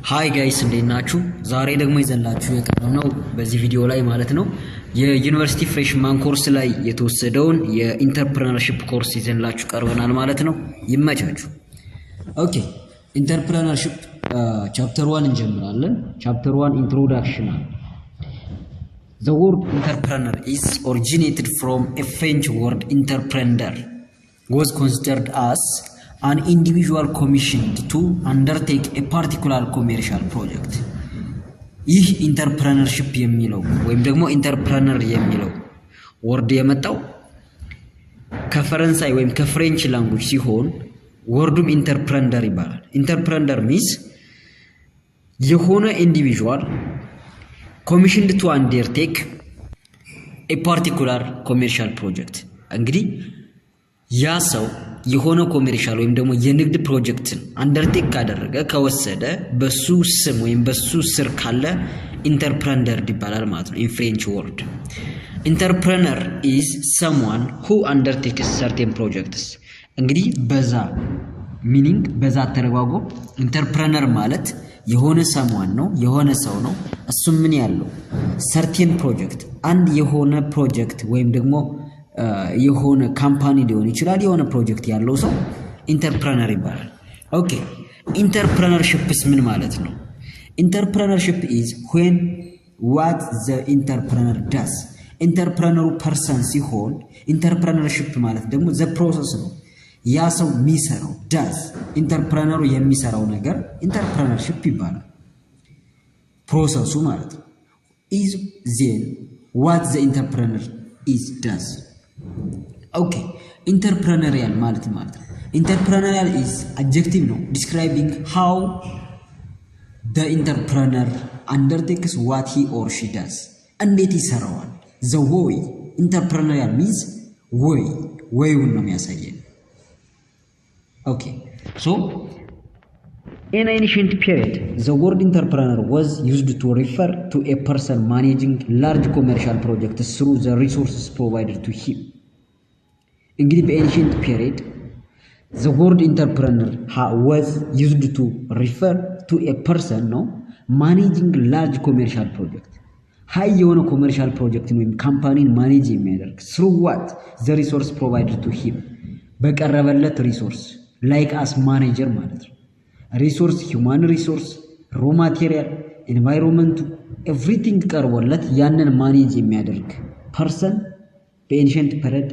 ሃይ ጋይስ እንዴት ናችሁ? ዛሬ ደግሞ ይዘንላችሁ የቀረብነው በዚህ ቪዲዮ ላይ ማለት ነው የዩኒቨርሲቲ ፍሬሽማን ኮርስ ላይ የተወሰደውን የኢንተርፕረነርሺፕ ኮርስ ይዘንላችሁ ቀርበናል ማለት ነው። ይመቻችሁ። ኦኬ ኢንተርፕረነርሺፕ ቻፕተር 1 እንጀምራለን። ቻፕተር 1 ኢንትሮዳክሽን። The word entrepreneur is originated from a French word entrepreneur, was considered as an individual commissioned to undertake a particular commercial project. ይህ ኢንተርፕረነርሺፕ የሚለው ወይም ደግሞ ኢንተርፕረነር የሚለው ወርድ የመጣው ከፈረንሳይ ወይም ከፍሬንች ላንጉዌጅ ሲሆን ወርዱም ኢንተርፕረነር ይባላል። ኢንተርፕረነር ሚንስ የሆነ ኢንዲቪጁዋል commissioned to undertake a particular commercial project። እንግዲህ ያ ሰው የሆነ ኮሜርሻል ወይም ደግሞ የንግድ ፕሮጀክትን አንደርቴክ ካደረገ ከወሰደ በሱ ስም ወይም በሱ ስር ካለ ኢንተርፕረነር ይባላል ማለት ነው። in French word entrepreneur is someone who undertakes certain projects። እንግዲህ በዛ ሚኒንግ በዛ ተረጋግጦ ኢንተርፕረነር ማለት የሆነ ሰማን ነው የሆነ ሰው ነው። እሱም ምን ያለው ሰርቴን ፕሮጀክት አንድ የሆነ ፕሮጀክት ወይም ደግሞ የሆነ ካምፓኒ ሊሆን ይችላል የሆነ ፕሮጀክት ያለው ሰው ኢንተርፕረነር ይባላል። ኦኬ ኢንተርፕረነርሺፕስ ምን ማለት ነው? ኢንተርፕረነርሺፕ is when what the entrepreneur does። ኢንተርፕረነሩ ፐርሰን ሲሆን ኢንተርፕረነርሺፕ ማለት ደግሞ the process ነው። ያ ሰው የሚሰራው ዳዝ ኢንተርፕረነሩ የሚሰራው ነገር ኢንተርፕረነርሺፕ ይባላል። ፕሮሰሱ ማለት ነው። is then what the entrepreneur is does። ኦኬ ኢንተርፕረነሪያል ማለት ነው። ኢንተርፕረነሪያል is adjective ነው describing how the entrepreneur undertakes what he or she does። እንዴት ይሰራዋል? the way entrepreneurial means ወይውን ነው የሚያሳየን። Okay, so in ancient period, the word entrepreneur was used to refer to a person managing large commercial projects through the resources provided to him. እንግዲህ በancient period, the word entrepreneur was used to refer to a person managing large commercial project. high የሆነ commercial project ወይም ካምፓኒን ማኔጅ የሚያደርግ through what the resource provided to him በቀረበለት ሪሶርስ like as manager ማለት ነው። ሪሶርስ human resource raw material environment everything ቀርቦለት ያንን ማኔጅ የሚያደርግ ፐርሰን በኤንሸንት ፔሪድ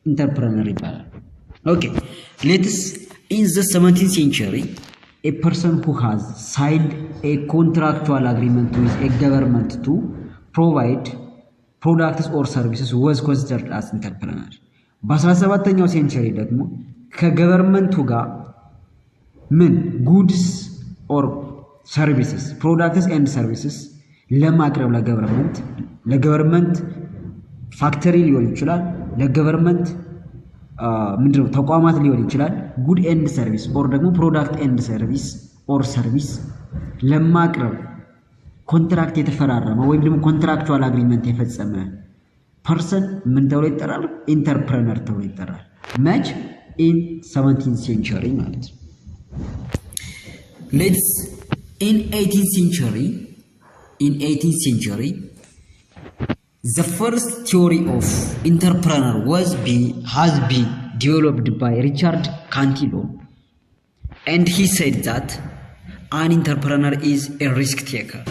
ኢንተርፕረነር ይባላል። ኦኬ ሌትስ in the 17th century a person who has signed a contractual agreement with a government to provide products or services was considered as entrepreneur። በ17ኛው ሴንቸሪ ደግሞ ከገቨርንመንቱ ጋር ምን ጉድስ ኦር ሰርቪስስ ፕሮዳክትስ ኤንድ ሰርቪስስ ለማቅረብ ለገቨርንመንት ፋክተሪ ሊሆን ይችላል ለገቨርንመንት ምንድነው ተቋማት ሊሆን ይችላል ጉድ ኤንድ ሰርቪስ ኦር ደግሞ ፕሮዳክት ኤንድ ሰርቪስ ኦር ሰርቪስ ለማቅረብ ኮንትራክት የተፈራረመ ወይም ደግሞ ኮንትራክቹዋል አግሪመንት የፈጸመ ፐርሰን ምን ተብሎ ይጠራል? ኢንተርፕረነር ተብሎ ይጠራል። መች in 17th century ማለት ነው። let's in 18th century the first theory of entrepreneur has been developed by Richard Cantillon, and he said that an entrepreneur is a risk taker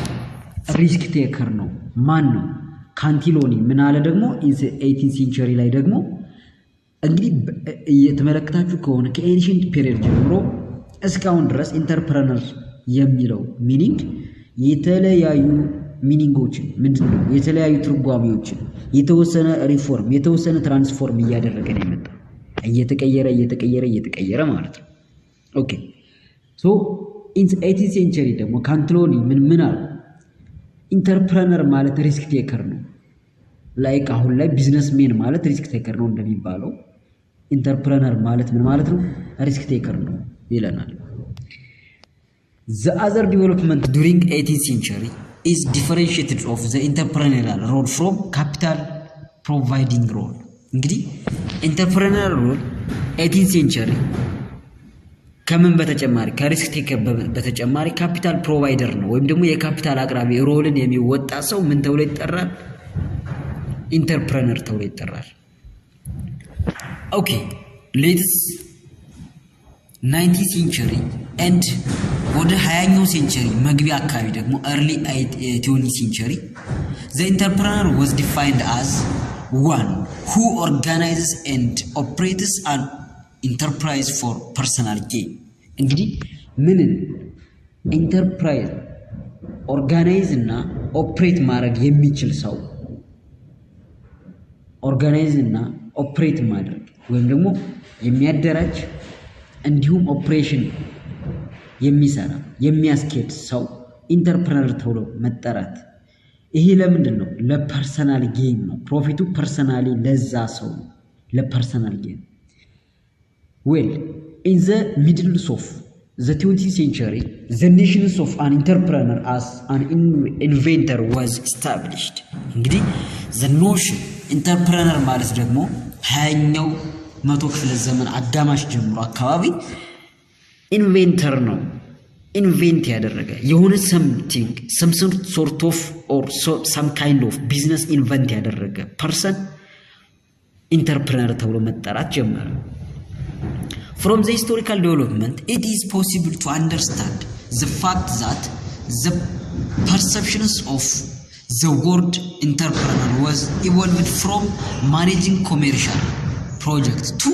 ነው። ማን ነው? ካንቲሎኒ ምን አለ ደግሞ in 18th century ላይ ደግሞ እንግዲህ የተመለከታችሁ ከሆነ ከኤንሽንት ፔሪድ ጀምሮ እስካሁን ድረስ ኢንተርፕረነር የሚለው ሚኒንግ የተለያዩ ሚኒንጎችን ምንድነው የተለያዩ ትርጓሜዎችን የተወሰነ ሪፎርም የተወሰነ ትራንስፎርም እያደረገ ነው የመጣው እየተቀየረ ማለት ነው። ኦኬ ሶ ኢን 18th century ደግሞ ካንትሎኒ ምን አለ? ኢንተርፕረነር ማለት ሪስክ ቴከር ነው። ላይክ አሁን ላይ ቢዝነስሜን ማለት ሪስክ ቴከር ነው እንደሚባለው ኢንተርፕረነር ማለት ምን ማለት ነው? ሪስክ ቴከር ነው ይለናል። The other development during 18th century is differentiated of the entrepreneurial role from capital providing role። እንግዲህ entrepreneurial role 18th century ከምን በተጨማሪ ከሪስክ ቴከር በተጨማሪ ካፒታል ፕሮቫይደር ነው ወይም ደግሞ የካፒታል አቅራቢ ሮልን የሚወጣ ሰው ምን ተብሎ ይጠራል? ኢንተርፕረነር ተብሎ ይጠራል። ኦኬ ሌትስ 19th century and ወደ 20ኛው ሴንቸሪ መግቢያ አካባቢ ደግሞ early 20th century the entrepreneur was defined as one who organizes and operates an enterprise for personal gain። እንግዲህ ምንን ኢንተርፕራይዝ ኦርጋናይዝ እና ኦፕሬት ማድረግ የሚችል ሰው ኦርጋናይዝ እና ኦፕሬት ማድረግ ወይም ደግሞ የሚያደራጅ እንዲሁም ኦፕሬሽን የሚሰራ የሚያስኬድ ሰው ኢንተርፕረነር ተብሎ መጠራት። ይሄ ለምንድን ነው? ለፐርሰናል ጌን ነው። ፕሮፊቱ ፐርሰናሊ ለዛ ሰው ለፐርሰናል ጌን። ዌል ኢን ዘ ሚድልስ ኦፍ ዘ 20th century the notion of an entrepreneur as an inventor was established። እንግዲህ the notion ኢንተርፕረነር ማለት ደግሞ 20ኛው መቶ ክፍለ ዘመን አጋማሽ ጀምሮ አካባቢ ኢንቬንተር ነው። ኢንቬንት ያደረገ የሆነ something some sort of or some kind of business ኢንቨንት ያደረገ ፐርሰን ኢንተርፕረነር ተብሎ መጠራት ጀመረ። From the historical development, it is possible to understand the fact that the perceptions of the word entrepreneur was evolved from managing commercial projects to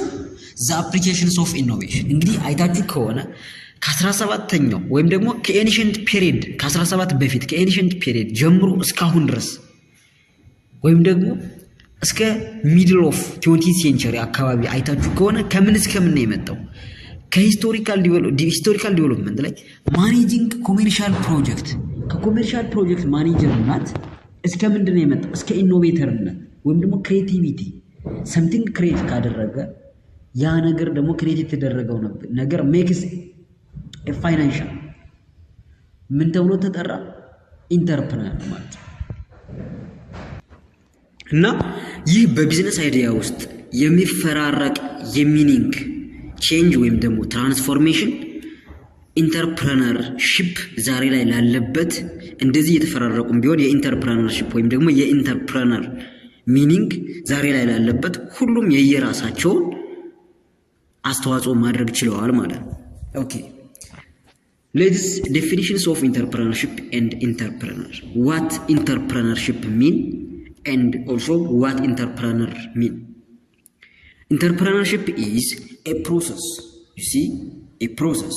the applications of innovation። እንግዲህ አይታችሁ ከሆነ ከ17ኛው ወይም ደግሞ ከኤንሸንት ፔሪድ ከ17 በፊት ከኤንሸንት ፔሪድ ጀምሮ እስካሁን ድረስ ወይም ደግሞ እስከ ሚድል ኦፍ 20th century አካባቢ አይታችሁ ከሆነ ከምን እስከምን ነው የመጣው? ከሂስቶሪካል ዲቨሎፕመንት ላይ ማኔጂንግ ኮሜርሻል ፕሮጀክት ከኮሜርሻል ፕሮጀክት ማኔጀርነት እስከ ምንድን ነው የመጣው? እስከ ኢኖቬተርነት ወይም ደግሞ ክሬቲቪቲ ሰምቲንግ ክሬት ካደረገ ያ ነገር ደግሞ ክሬት የተደረገው ነገር ሜክስ ፋይናንሻል ምን ተብሎ ተጠራ? ኢንተርፕረነር ማለት ነው። እና ይህ በቢዝነስ አይዲያ ውስጥ የሚፈራረቅ የሚኒንግ ቼንጅ ወይም ደግሞ ትራንስፎርሜሽን ኢንተርፕረነርሺፕ ዛሬ ላይ ላለበት እንደዚህ የተፈራረቁም ቢሆን የኢንተርፕረነርሺፕ ወይም ደግሞ የኢንተርፕረነር ሚኒንግ ዛሬ ላይ ላለበት ሁሉም የየራሳቸውን አስተዋጽኦ ማድረግ ችለዋል ማለት ነው። ኦኬ ሌትስ ዴፊኒሽንስ ኦፍ ኢንተርፕረነርሺፕ ኤንድ ኢንተርፕረነር ዋት ኢንተርፕረነርሺፕ ሚን and also what entrepreneur mean. Entrepreneurship is a process, you see, a process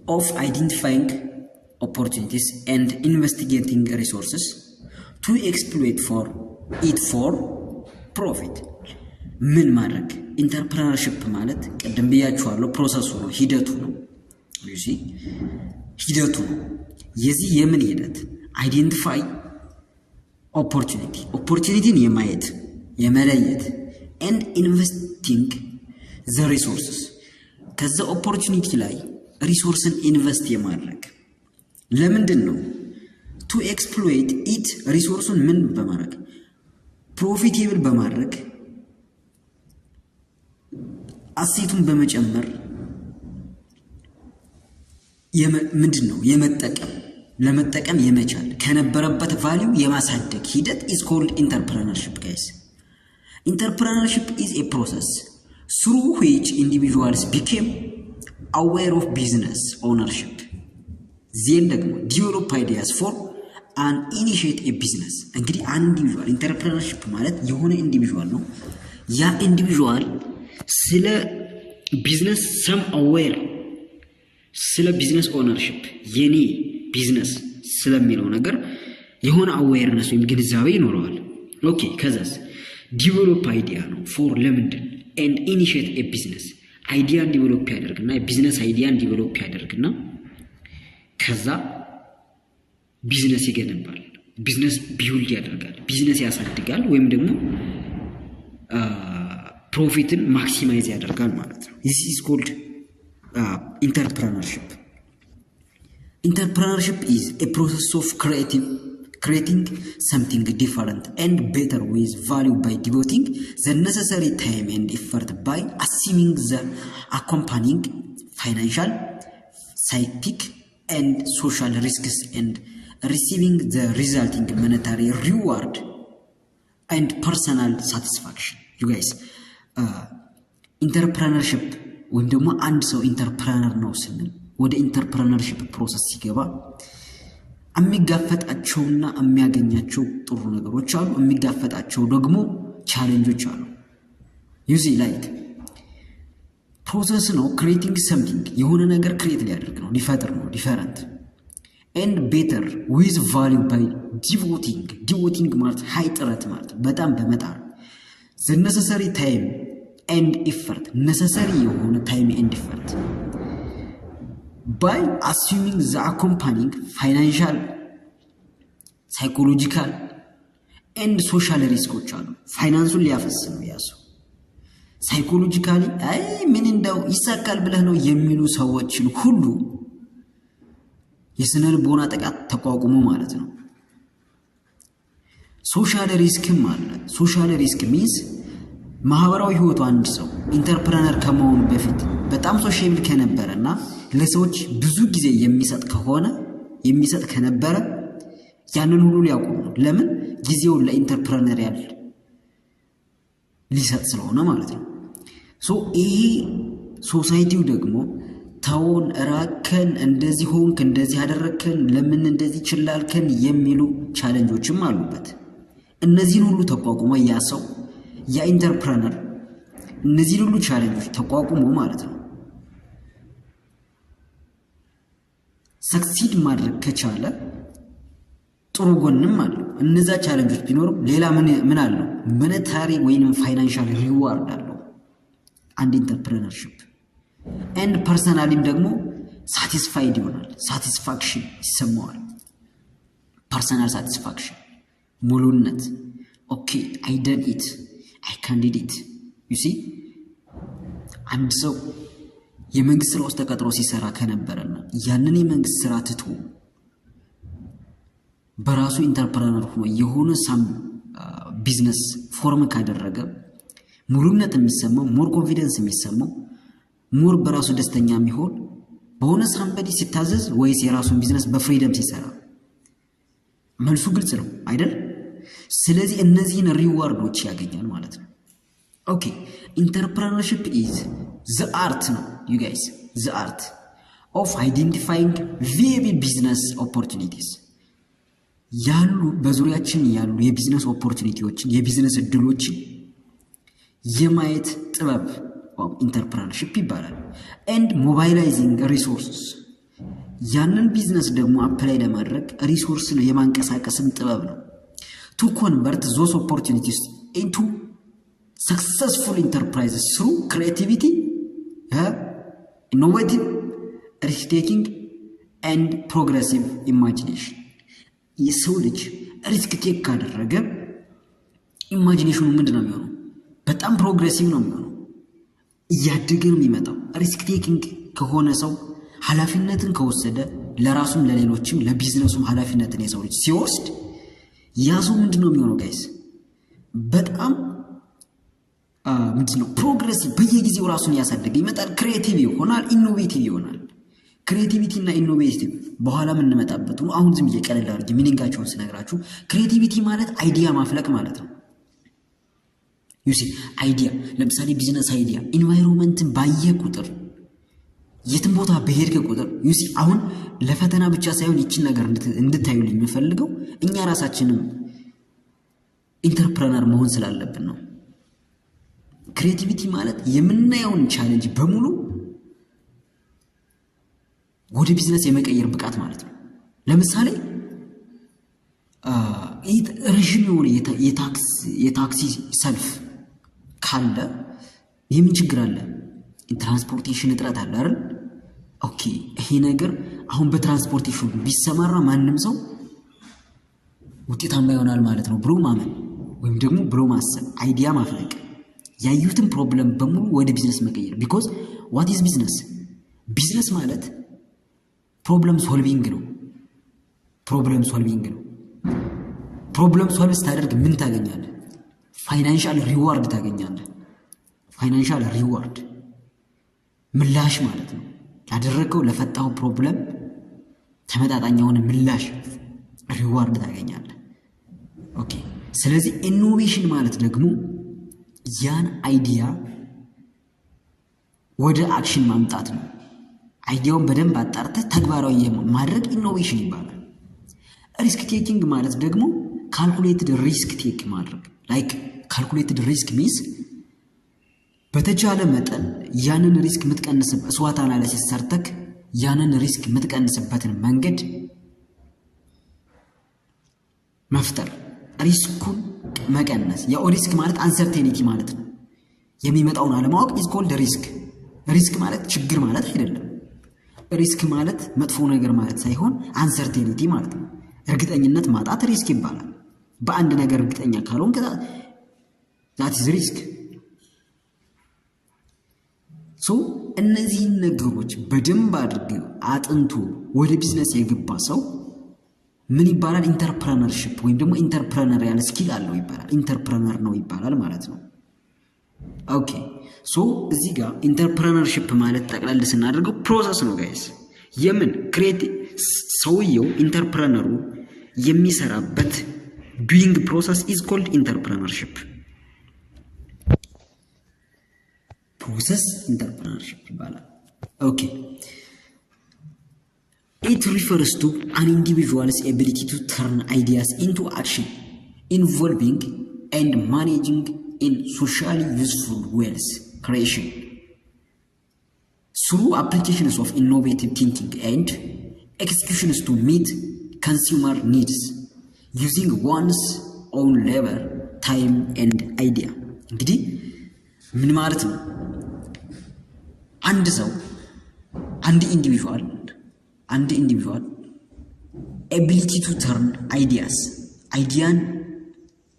of identifying opportunities and investigating resources to exploit for profit. ምን ማድረግ ኢንተርፕረነርሺፕ ማለት ቀደም ብያችኋለሁ ፕሮሰሱ ነው ሂደቱ ነው you see ሂደቱ ነው የዚህ የምን ሂደት አይዴንቲፋይ ኦፖርቹኒቲን የማየት የመለየት and investing the resources ከዛ ኦፖርቹኒቲ ላይ ሪሶርስን ኢንቨስት የማድረግ ለምንድን ነው? to exploit it ሪሶርሱን ምን በማድረግ ፕሮፊቴብል በማድረግ አሴቱን በመጨመር ምንድን ነው የመጠቀም ለመጠቀም የመቻል ከነበረበት ቫልዩ የማሳደግ ሂደት is called entrepreneurship guys። Entrepreneurship is a process through which individuals became aware of business ownership, then ደግሞ develop ideas for and initiate a business። እንግዲህ ኢንዲቪጁዋል ኢንተርፕረነርሺፕ ማለት የሆነ ኢንዲቪጁዋል ነው። ያ ኢንዲቪጁዋል ስለ ቢዝነስ ሰም አዌር ስለ ቢዝነስ ኦነርሺፕ የኔ ቢዝነስ ስለሚለው ነገር የሆነ አዌርነስ ወይም ግንዛቤ ይኖረዋል። ኦኬ ከዛስ ዲቨሎፕ አይዲያ ነው ፎር ለምንድን ኤንድ ኢኒሺየት ኤ ቢዝነስ አይዲያን ዲቨሎፕ ያደርግና የቢዝነስ አይዲያን ዲቨሎፕ ያደርግና ከዛ ቢዝነስ ይገነባል፣ ቢዝነስ ቢውልድ ያደርጋል፣ ቢዝነስ ያሳድጋል ወይም ደግሞ ፕሮፊትን ማክሲማይዝ ያደርጋል ማለት ነው። this is called entrepreneurship. Entrepreneurship is a process of creating something different and better with value by devoting the necessary time and effort by assuming the accompanying financial, psychic, and social risks and receiving the resulting monetary reward and personal satisfaction. You guys, entrepreneurship ወይም ደግሞ አንድ ሰው ኢንተርፕረነር ነው ስንል ወደ ኢንተርፕረነርሺፕ ፕሮሰስ ሲገባ የሚጋፈጣቸውና የሚያገኛቸው ጥሩ ነገሮች አሉ፣ የሚጋፈጣቸው ደግሞ ቻሌንጆች አሉ። ዩ ሲ ላይክ ፕሮሰስ ነው ክሬቲንግ ሰምቲንግ የሆነ ነገር ክሬት ሊያደርግ ነው ሊፈጥር ነው ዲፈረንት ኤንድ ቤተር ዊዝ ቫሊዩ ባይ ዲቮቲንግ ማለት ሃይ ጥረት ማለት በጣም በመጣር the necessary time and effort necessary የሆነ time and effort by assuming the accompanying financial, psychological and social risks አሉ። ፋይናንሱን ሊያፈስ ነው ያሱ ሳይኮሎጂካሊ አይ ምን እንደው ይሳካል ብለህ ነው የሚሉ ሰዎችን ሁሉ የስነ ልቦና ጥቃት ተቋቁሞ ማለት ነው። ሶሻል ሪስክም አለ። ሶሻል ሪስክ ሚንስ ማህበራዊ ህይወቱ አንድ ሰው ኢንተርፕረነር ከመሆኑ በፊት በጣም ሶሻብል ከነበረና ለሰዎች ብዙ ጊዜ የሚሰጥ ከነበረ ያንን ሁሉ ሊያቆም ነው። ለምን ጊዜውን ለኢንተርፕረነር ያለ ሊሰጥ ስለሆነ ማለት ነው። ሶ ይሄ ሶሳይቲው ደግሞ ታውን ራከን እንደዚህ ሆንክ እንደዚህ አደረከን ለምን እንደዚህ ችላልከን የሚሉ ቻሌንጆችም አሉበት። እነዚህን ሁሉ ተቋቁሞ ያሰው የኢንተርፕረነር እነዚህን ሁሉ ቻሌንጆች ተቋቁሞ ማለት ነው ሰክሲድ ማድረግ ከቻለ ጥሩ ጎንም አለው። እነዛ ቻሌንጆች ቢኖርም ሌላ ምን አለው? ሞኔታሪ ወይንም ፋይናንሻል ሪዋርድ አለው አንድ ኢንተርፕረነርሺፕ ኤንድ ፐርሰናሊም ደግሞ ሳቲስፋይድ ይሆናል። ሳቲስፋክሽን ይሰማዋል። ፐርሰናል ሳቲስፋክሽን ሙሉነት። ኦኬ አይ ደን ኢት አይ ካን ዲድ ኢት ዩ ሲ አንድ ሰው የመንግስት ስራ ውስጥ ተቀጥሮ ሲሰራ ከነበረና ያንን የመንግስት ስራ ትቶ በራሱ ኢንተርፕረነር ሆኖ የሆነ ሳም ቢዝነስ ፎርም ካደረገ ሙሉነት የሚሰማው ሞር ኮንፊደንስ የሚሰማው ሞር በራሱ ደስተኛ የሚሆን በሆነ ሳምበዲ ሲታዘዝ ወይስ የራሱን ቢዝነስ በፍሪደም ሲሰራ? መልሱ ግልጽ ነው አይደል? ስለዚህ እነዚህን ሪዋርዶች ያገኛል ማለት ነው። ኦኬ ኢንተርፕረነርሺፕ ኢዝ ዘ አርት ነው ዩ ጋይስ ዘ አርት ኦፍ አይዴንቲፋይንግ ቪኤብል ቢዝነስ ኦፖርቹኒቲስ ያሉ በዙሪያችን ያሉ የቢዝነስ ኦፖርቹኒቲዎችን የቢዝነስ እድሎችን የማየት ጥበብ ኢንተርፕረነርሺፕ ይባላል። ኤንድ ሞባይላይዚንግ ሪሶርስስ ያንን ቢዝነስ ደግሞ አፕላይ ለማድረግ ሪሶርስ ነው የማንቀሳቀስም ጥበብ ነው። ቱ ኮንቨርት ዞስ ኦፖርቹኒቲስ ኢንቱ ሰክሰስፉል ኢንተርፕራይዝስ ስሩ ክሪኤቲቪቲ ኢኖቬቲቭ ሪስክ ቴኪንግ ኤንድ ፕሮግሬሲቭ ኢማጂኔሽን። የሰው ልጅ ሪስክ ቴክ ካደረገ ኢማጂኔሽኑ ምንድን ነው የሚሆነው? በጣም ፕሮግሬሲቭ ነው የሚሆነው። እያደገ ነው የሚመጣው። ሪስክ ቴኪንግ ከሆነ ሰው ኃላፊነትን ከወሰደ ለራሱም ለሌሎችም ለቢዝነሱም ኃላፊነትን የሰው ልጅ ሲወስድ ያ ሰው ምንድን ነው የሚሆነው ጋይስ? በጣም ምንድን ነው ፕሮግሬሲቭ በየጊዜው ራሱን ያሳደገ ይመጣል። ክሪኤቲቭ ይሆናል፣ ኢኖቬቲቭ ይሆናል። ክሪኤቲቪቲ እና ኢኖቬቲቭ በኋላ ምን እንመጣበት ነው። አሁን ዝም እየቀለል አድርጌ ሚኒንጋቸውን ስነግራችሁ ክሪኤቲቪቲ ማለት አይዲያ ማፍለቅ ማለት ነው። ዩ ሲ አይዲያ ለምሳሌ ቢዝነስ አይዲያ ኢንቫይሮንመንትን ባየ ቁጥር የትም ቦታ በሄድከ ቁጥር ዩ ሲ አሁን ለፈተና ብቻ ሳይሆን ይችን ነገር እንድታዩልኝ የምፈልገው እኛ ራሳችንም ኢንተርፕረነር መሆን ስላለብን ነው። ክሪኤቲቪቲ ማለት የምናየውን ቻሌንጅ በሙሉ ወደ ቢዝነስ የመቀየር ብቃት ማለት ነው። ለምሳሌ ረዥም የሆነ የታክሲ ሰልፍ ካለ የምን ችግር አለ? ትራንስፖርቴሽን እጥረት አለ አይደል? ኦኬ ይሄ ነገር አሁን በትራንስፖርቴሽን ቢሰማራ ማንም ሰው ውጤታማ ይሆናል ማለት ነው ብሎ ማመን ወይም ደግሞ ብሎ ማሰብ፣ አይዲያ ማፍለቅ፣ ያዩትን ፕሮብለም በሙሉ ወደ ቢዝነስ መቀየር። ቢኮዝ ዋት ኢዝ ቢዝነስ? ቢዝነስ ማለት ፕሮብለም ሶልቪንግ ነው። ፕሮብለም ሶልቪንግ ነው። ፕሮብለም ሶልቭ ስታደርግ ምን ታገኛለህ? ፋይናንሻል ሪዋርድ ታገኛለህ። ፋይናንሻል ሪዋርድ ምላሽ ማለት ነው። ያደረገው ለፈጣው ፕሮብለም ተመጣጣኝ የሆነ ምላሽ ሪዋርድ ታገኛለህ። ኦኬ። ስለዚህ ኢኖቬሽን ማለት ደግሞ ያን አይዲያ ወደ አክሽን ማምጣት ነው። አይዲያውን በደንብ አጣርተህ ተግባራዊ ማድረግ ኢኖቬሽን ይባላል። ሪስክ ቴኪንግ ማለት ደግሞ ካልኩሌትድ ሪስክ ቴክ ማድረግ። ላይክ ካልኩሌትድ ሪስክ ሚንስ በተቻለ መጠን ያንን ሪስክ የምትቀንስበት ስዋት አናሊሲስ ሰርተክ ያንን ሪስክ የምትቀንስበትን መንገድ መፍጠር፣ ሪስኩን መቀነስ። ያው ሪስክ ማለት አንሰርቴኒቲ ማለት ነው። የሚመጣውን አለማወቅ ኢዝ ኮልድ ሪስክ። ሪስክ ማለት ችግር ማለት አይደለም። ሪስክ ማለት መጥፎ ነገር ማለት ሳይሆን አንሰርቴኒቲ ማለት ነው። እርግጠኝነት ማጣት ሪስክ ይባላል። በአንድ ነገር እርግጠኛ ካልሆንክ ዛት ኢዝ ሪስክ። ሶ እነዚህን ነገሮች በደንብ አድርገው አጥንቶ ወደ ቢዝነስ የገባ ሰው ምን ይባላል? ኢንተርፕረነርሺፕ ወይም ደግሞ ኢንተርፕረነሪያል ስኪል አለው ይባላል። ኢንተርፕረነር ነው ይባላል ማለት ነው። ኦኬ። ሶ እዚህ ጋር ኢንተርፕረነርሺፕ ማለት ጠቅላላ ስናደርገው ፕሮሰስ ነው ጋይስ። የምን ክሬት ሰውየው ኢንተርፕረነሩ የሚሰራበት ዱይንግ ፕሮሰስ ኢዝ ኮልድ ኢንተርፕረነርሺፕ። ፕሮሰስ ኢንተርፕረነርሺፕ ይባላል። ኦኬ። It refers to an individual's ability to turn ideas into action, involving and managing in socially useful ways creation through applications of innovative thinking and executions to meet consumer needs using one's own labor, time and idea. እንግዲህ ምን ማለት ነው? አንድ ሰው አንድ ኢንዲቪጁዋል ኤቢሊቲ ቱ ተርን አይዲያን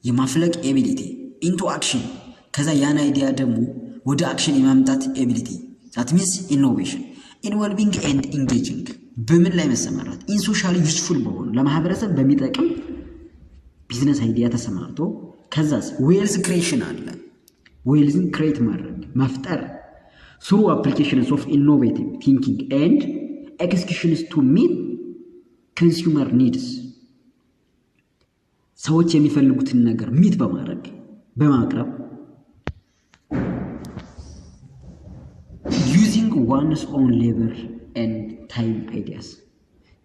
የማፍለቅ ኤቢሊቲ ኢንቱ አክሽን፣ ከዛ ያን አይዲያ ደግሞ ወደ አክሽን የማምጣት ኤቢሊቲ ዛት ሚንስ ኢኖቬሽን ኢንቮልቪንግ ኤንድ ኢንጌጂንግ በምን ላይ መሰማራት? ኢን ሶሻሊ ዩስፉል በሆኑ ለማህበረሰብ በሚጠቅም ቢዝነስ አይዲያ ተሰማርቶ ከዛስ ዌልዝ ክሬሽን አለ። ዌልዝን ክሬት ማድረግ መፍጠር through applications of innovative thinking and executions to meet consumer needs ሰዎች የሚፈልጉትን ነገር ሚት በማድረግ በማቅረብ using one's own labor and time ideas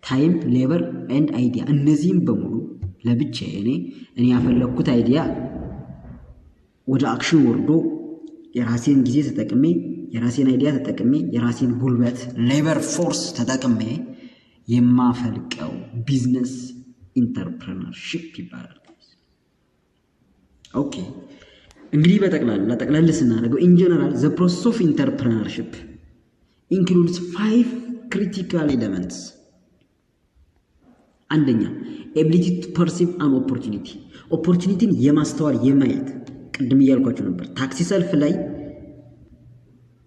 time labor and idea እነዚህም በሙሉ ለብቻዬ እኔ ያፈለኩት አይዲያ ወደ አክሽን ወርዶ የራሴን ጊዜ ተጠቅሜ የራሴን አይዲያ ተጠቅሜ የራሴን ጉልበት ሌበር ፎርስ ተጠቅሜ የማፈልቀው ቢዝነስ ኢንተርፕረነርሺፕ ይባላል። ኦኬ። እንግዲህ ጠቅላላ ስናደርገው ኢን ጀነራል ዘ ፕሮሰስ ኦፍ ኢንተርፕረነርሺፕ ኢንክሉድስ 5 ክሪቲካል ኤሌመንትስ። አንደኛ ኤቢሊቲ ቱ ፐርሲቭ አን ኦፖርቹኒቲን የማስተዋል የማየት። ቅድም እያልኳቸው ነበር ታክሲ ሰልፍ ላይ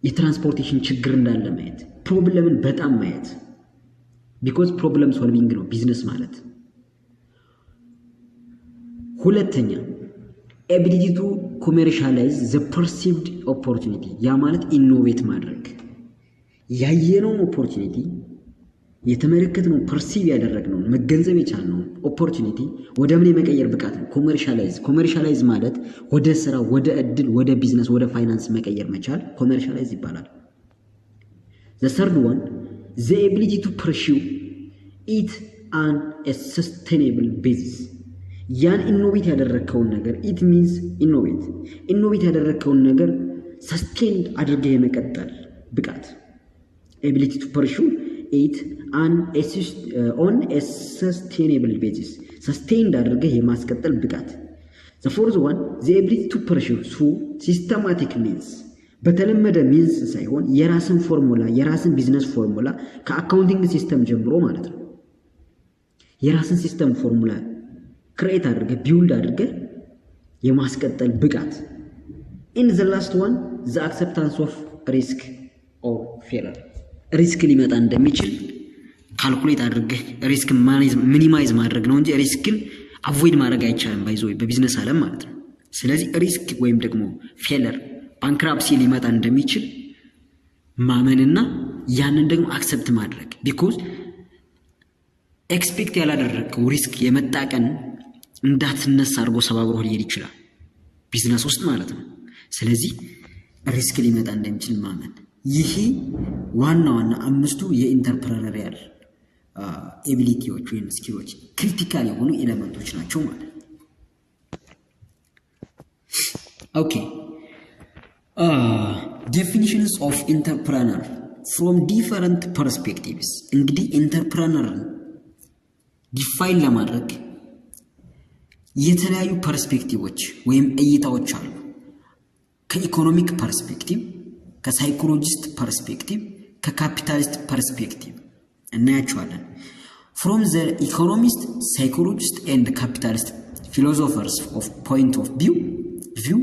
የትራንስፖርቴሽን ችግር እንዳለ ማየት፣ ፕሮብለምን በጣም ማየት። ቢኮዝ ፕሮብለም ሶልቪንግ ነው ቢዝነስ ማለት። ሁለተኛ ኤቢሊቲ ቱ ኮሜርሻላይዝ ዘ ፐርሲቭድ ኦፖርቹኒቲ፣ ያ ማለት ኢኖቬት ማድረግ ያየነውን ኦፖርቹኒቲ የተመለከትነው ፐርሲቭ ያደረግነው መገንዘብ የቻልነው ኦፖርቹኒቲ ወደ ምን የመቀየር ብቃት ነው። ኮሜርሻላይዝ ማለት ወደ ስራ፣ ወደ እድል፣ ወደ ቢዝነስ፣ ወደ ፋይናንስ መቀየር መቻል ኮሜርሻላይዝ ይባላል። the third one the ability to pursue it on a sustainable basis ያን ኢኖቬት ያደረከውን ነገር it means ኢኖቬት ያደረከውን ነገር ሰስቴን አድርገህ የመቀጠል ብቃት ability to pursue it on a sustainable basis sustained አድርገህ የማስቀጠል ብቃት። the fourth one the ability to pursue through systematic means በተለመደ ሚንስ ሳይሆን የራስን ፎርሙላ የራስን ቢዝነስ ፎርሙላ ከአካውንቲንግ ሲስተም ጀምሮ ማለት ነው የራስን ሲስተም ፎርሙላ ክሬት አድርገህ ቢውልድ አድርገህ የማስቀጠል ብቃት። in the last one the acceptance of risk or failure ሪስክ ሊመጣ እንደሚችል ካልኩሌት አድርገህ ሪስክ ሚኒማይዝ ማድረግ ነው እንጂ ሪስክን አቮይድ ማድረግ አይቻልም ባይዞ በቢዝነስ ዓለም ማለት ነው። ስለዚህ ሪስክ ወይም ደግሞ ፌለር ባንክራፕሲ ሊመጣ እንደሚችል ማመንና ያንን ደግሞ አክሰፕት ማድረግ ቢኮዝ ኤክስፔክት ያላደረገው ሪስክ የመጣ ቀን እንዳትነሳ አድርጎ ሰባብሮ ሊሄድ ይችላል ቢዝነስ ውስጥ ማለት ነው። ስለዚህ ሪስክ ሊመጣ እንደሚችል ማመን ይሄ ዋና አምስቱ የኢንተርፕረነሪያል ኤቢሊቲዎች ወይም ስኪሎች ክሪቲካል የሆኑ ኤሌመንቶች ናቸው ማለት ነው። ኦኬ ዴፊኒሽንስ ኦፍ ኢንተርፕረነር ፍሮም ዲፈረንት ፐርስፔክቲቭስ። እንግዲህ ኢንተርፕረነርን ዲፋይን ለማድረግ የተለያዩ ፐርስፔክቲቮች ወይም እይታዎች አሉ። ከኢኮኖሚክ ፐርስፔክቲቭ፣ ከሳይኮሎጂስት ፐርስፔክቲቭ፣ ከካፒታሊስት ፐርስፔክቲቭ እናያቸዋለን። ፍሮም ዘ ኢኮኖሚስት ሳይኮሎጂስት ኤንድ ካፒታሊስት ፊሎሶፈርስ ኦፍ ፖይንት ኦፍ ቪው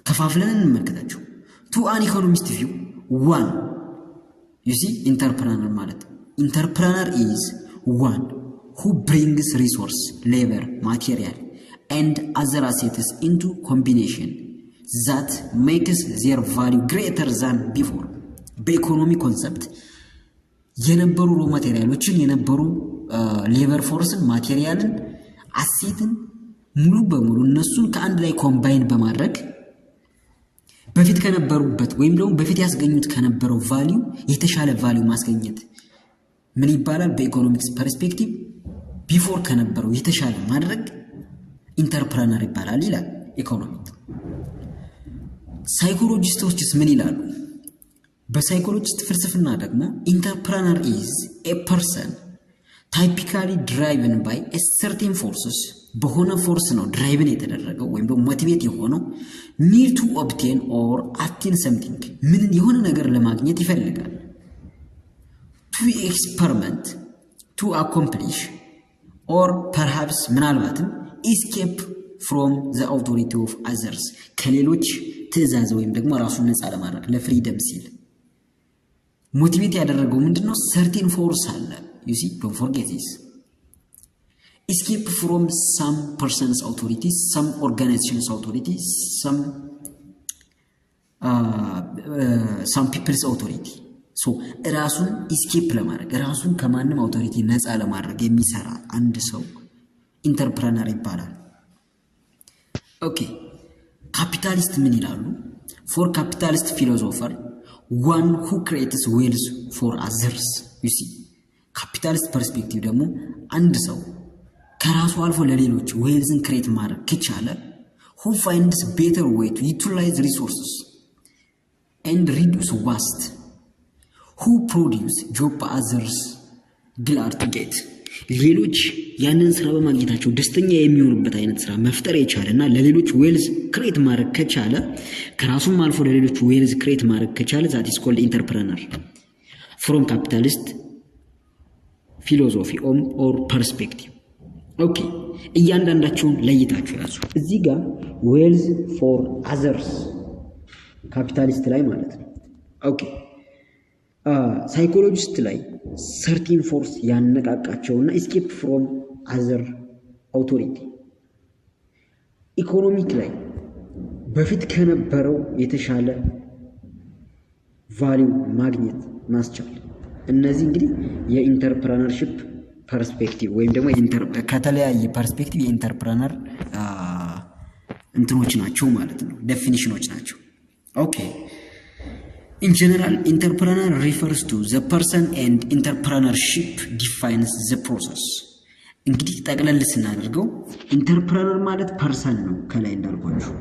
ከፋፍለን እንመልከታቸው። ቱ አን ኢኮኖሚስት ቪው ዋን ዩ ሲ ኢንተርፕረነር ማለት ኢንተርፕረነር ኢዝ ዋን who brings resource, labor, material and other assets into combination that makes their value greater than before. በኢኮኖሚ ኮንሰፕት የነበሩ ሮ ማቴሪያሎችን የነበሩ ሌበር ፎርስን ማቴሪያልን አሴትን ሙሉ በሙሉ እነሱን ከአንድ ላይ ኮምባይን በማድረግ በፊት ከነበሩበት ወይም ደግሞ በፊት ያስገኙት ከነበረው ቫልዩ የተሻለ ቫልዩ ማስገኘት ምን ይባላል? በኢኮኖሚክስ ፐርስፔክቲቭ ቢፎር ከነበረው የተሻለ ማድረግ ኢንተርፕረነር ይባላል ይላል ኢኮኖሚ። ሳይኮሎጂስቶችስ ምን ይላሉ? በሳይኮሎጂስት ፍልስፍና ደግሞ ኢንተርፕረነር ኢዝ ኤ ፐርሰን ታይፒካሊ ድራይቭን ባይ ኤ ሰርቴን ፎርስስ፣ በሆነ ፎርስ ነው ድራይቭን የተደረገው ወይም ደግሞ ሞቲቬት የሆነው ኒድ ቱ ኦብቴን ኦር አቴን ሰምቲንግ፣ ምን የሆነ ነገር ለማግኘት ይፈልጋል። ቱ ኤክስፐሪመንት ቱ አኮምፕሊሽ ኦር ፐርሃፕስ ምናልባትም ኢስኬፕ ፍሮም ዘ አውቶሪቲ ኦፍ አዘርስ፣ ከሌሎች ትዕዛዝ ወይም ደግሞ ራሱን ነፃ ለማድረግ ለፍሪደም ሲል ሞቲቬት ያደረገው ምንድነው? ሰርቴን ፎርስ አለ። ዩ ሲ ዶንት ፎርጌት ዲስ። ኢስኬፕ ፍሮም ሳም ፐርሰንስ አውቶሪቲ፣ ሳም ኦርጋናይዜሽንስ አውቶሪቲ፣ ሳም ፒፕልስ አውቶሪቲ። ሶ ራሱን ኢስኬፕ ለማድረግ ራሱን ከማንም አውቶሪቲ ነፃ ለማድረግ የሚሰራ አንድ ሰው ኢንተርፕረነር ይባላል። ኦኬ ካፒታሊስት ምን ይላሉ? ፎር ካፒታሊስት ፊሎሶፈር ዋን ሁ ክሬትስ ዌልዝ ፎር አዘርስ። ዩ ሲ ካፒታሊስት ፐርስፔክቲቭ ደግሞ አንድ ሰው ከራሱ አልፎ ለሌሎች ዌልዝን ክሬት ማድረግ ከቻለ ሁ ፋይንድስ ቤተር ዌይ ቱ ዩቲላይዝ ሪሶርስስ ኤንድ ሪዱስ ዋስት who produce job others glad to get። ሌሎች ያንን ስራ በማግኘታቸው ደስተኛ የሚሆኑበት አይነት ስራ መፍጠር የቻለና ለሌሎች ዌልዝ ክሬት ማድረግ ከቻለ ከራሱም አልፎ ለሌሎች ዌልዝ ክሬት ማድረግ ከቻለ that is called entrepreneur from capitalist philosophy or perspective። ኦኬ እያንዳንዳቸውን ለይታችሁ ያዙ። እዚህ ጋር ዌልዝ ፎር አዘርስ ካፒታሊስት ላይ ማለት ነው። ኦኬ ሳይኮሎጂስት ላይ ሰርቲን ፎርስ ያነቃቃቸውና ኢስኬፕ ፍሮም አዘር አውቶሪቲ። ኢኮኖሚክ ላይ በፊት ከነበረው የተሻለ ቫልዩ ማግኘት ማስቻል። እነዚህ እንግዲህ የኢንተርፕረነርሺፕ ፐርስፔክቲቭ ወይም ደግሞ ከተለያየ ፐርስፔክቲቭ የኢንተርፕረነር እንትኖች ናቸው ማለት ነው፣ ዴፊኒሽኖች ናቸው። ኦኬ In general, entrepreneur refers to the person and entrepreneurship defines the process. እንግዲህ ጠቅለል ስናደርገው ኢንተርፕረነር ማለት ፐርሰን ነው ከላይ እንዳልኳችሁ።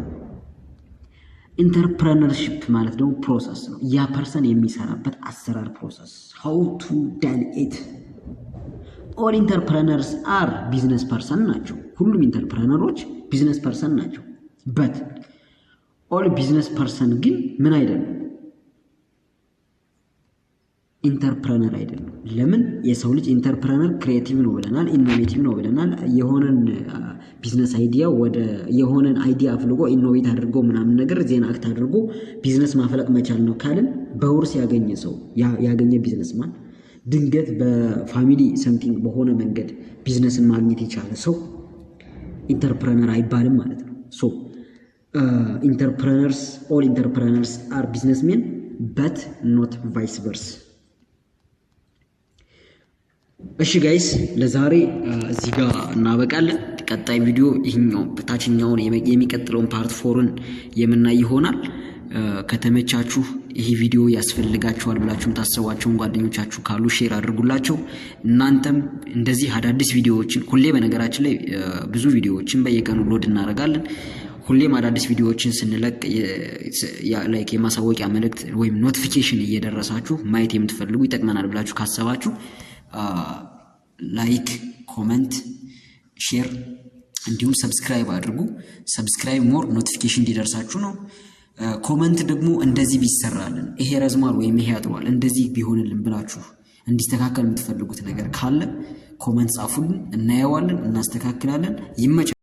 ኢንተርፕረነርሺፕ ማለት ደግሞ ፕሮሰስ ነው፣ ያ ፐርሰን የሚሰራበት አሰራር ፕሮሰስ። how to done it። all entrepreneurs are business person ናቸው። ሁሉም ኢንተርፕረነሮች ቢዝነስ ፐርሰን ናቸው። but all business person ግን ምን አይደለም? ኢንተርፕረነር አይደለም። ለምን? የሰው ልጅ ኢንተርፕረነር ክሪኤቲቭ ነው ብለናል፣ ኢኖቬቲቭ ነው ብለናል። የሆነን ቢዝነስ አይዲያ ወደ የሆነን አይዲያ አፍልጎ ኢኖቬት አድርጎ ምናምን ነገር ዜና አክት አድርጎ ቢዝነስ ማፍለቅ መቻል ነው ካልን በውርስ ያገኘ ሰው ያገኘ ቢዝነስማን ድንገት በፋሚሊ ሰምቲንግ በሆነ መንገድ ቢዝነስን ማግኘት የቻለ ሰው ኢንተርፕረነር አይባልም ማለት ነው። ሶ ኢንተርፕረነርስ ኦል ኢንተርፕረነርስ አር ቢዝነስሜን በት ኖት ቫይስ ቨርስ። እሺ ጋይስ ለዛሬ እዚህ ጋር እናበቃለን። ቀጣይ ቪዲዮ ይህኛው በታችኛውን የሚቀጥለውን ፓርት 4ን የምናይ ይሆናል። ከተመቻችሁ ይህ ቪዲዮ ያስፈልጋችኋል ብላችሁም ታስቧቸውን ጓደኞቻችሁ ካሉ ሼር አድርጉላቸው። እናንተም እንደዚህ አዳዲስ ቪዲዮዎችን ሁሌ በነገራችን ላይ ብዙ ቪዲዮዎችን በየቀኑ ሎድ እናደርጋለን። ሁሌም አዳዲስ ቪዲዮዎችን ስንለቅ ላይክ የማሳወቂያ መልእክት ወይም ኖቲፊኬሽን እየደረሳችሁ ማየት የምትፈልጉ ይጠቅመናል ብላችሁ ካሰባችሁ ላይክ፣ ኮመንት፣ ሼር እንዲሁም ሰብስክራይብ አድርጉ። ሰብስክራይብ ሞር ኖቲፊኬሽን እንዲደርሳችሁ ነው። ኮመንት ደግሞ እንደዚህ ቢሰራልን፣ ይሄ ረዝሟል ወይም ይሄ አጥሯል እንደዚህ ቢሆንልን ብላችሁ እንዲስተካከል የምትፈልጉት ነገር ካለ ኮመንት ጻፉልን፣ እናየዋለን፣ እናስተካክላለን። ይመቻል።